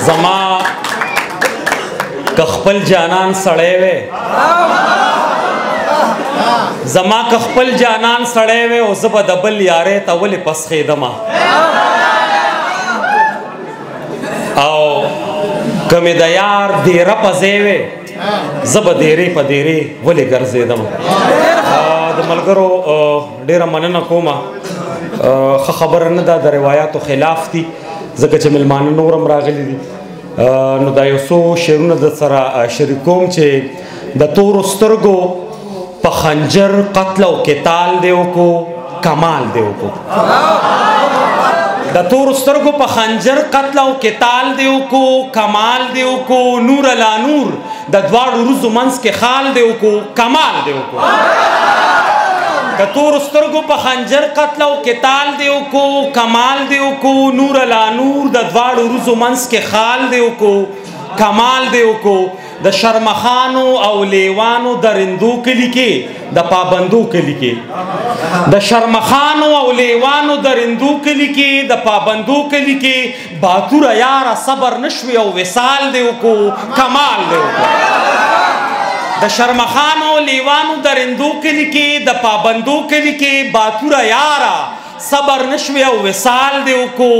زما کخپل جانان سړی وې زما کخپل جانان سړی وې او زه به د بل یارې ته ولې پسخېدمه او که مې د یار دیره په ځای وې زه به دیرې په دیرې ولې ګرځېدم د ملګرو ډېره مننه کومه ښه خبره نه ده د روایاتو خلاف دي ځکه چې مېلمانه نور هم راغلي دي نو دا یو څو شعرونه د سره شریکوم چې د تورو سترګو په خنجر قتل او قتال دی وکړو کمال دی وکړو د تورو سترګو په خنجر قتل او قتال دی وکړو کمال دی وکړو نور لا نور د دواړو روزو منځ کې خال دی وکړو کمال دی وکړو د تورو سترګو په خنجر قتل او قتال دی وکړو کمال دی وکړو نور لا نور د دواړو روزو منځ کې خال دی وکړو کمال دی وکړو د شرمخانو او لیوانو درندو کلی کې د پابندو کلی کې د شرمخانو او لیوانو درندو کلی کې د پابندو کلی کې باتوره یاره صبر نشوي او وصال دی وکړو کمال دی وکړو د شرمخانو لیوانو درندو کلی کې د پابندو کلی کې باتوره یاره صبر نشوي او وصال دی وکړو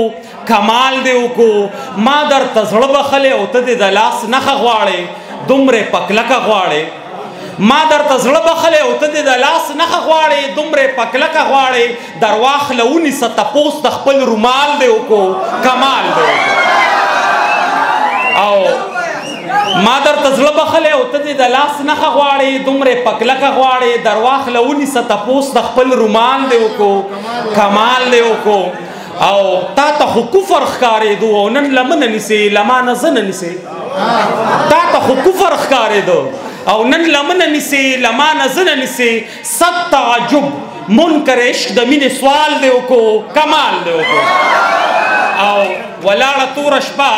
کمال دی وکړو ما درته زړه بخلی او ته دې د لاس نښه غواړې دومره پکلکه غواړې ما درته زړه بخلی او ته دې د لاس نښه غواړې دومره پکلکه غواړې درواخله ونیسه تپوس د خپل رومال دی وکړو کمال دی وکړو او ما درته زړه بخلی او ته دې د لاس نښه غواړې دومره پکلکه غواړې درواخله ونیسه تپوس د خپل رومال دی وکړو کمال دی وکړو او تا ته خو کفر ښکارېدو او نن لمنه نیسې لمانه زه نه نیسې تا ته خو کفر ښکارېدو او نن لمنه نیسې لمانه زه نه نیسې صد تعجب منکر عشق د مینې سوال دی وکړو کمال دی وکړو او ولاړه توره شپه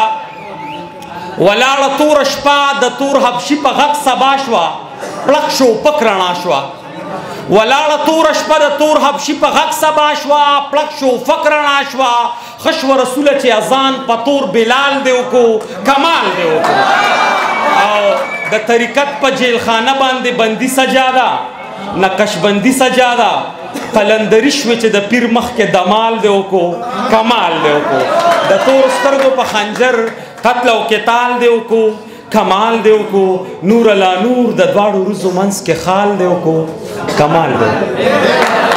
ولاړه توره شپه د تور حبشي په غږ سبا شوه پړق شو پک رڼا شوه ولاړه توره شپه د تور حبشي په غږ سبا شوه پړق شو فک رڼا شوه ښه شوه رسوله چې اذان په تور بلال دی وکړو کمال دی وکړو او د طریقت په جیلخانه باندې بندي سجاده نقشبندي سجاده قلندري شوې چې د پیر مخکې دمال دی وکړو کمال دی وکړو د تور سترګو په خنجر قتل او قتال دی وکړو کمال دی وکړو نور لا نور د دواړو روزو منځ کې خال دی وکړو کمال دی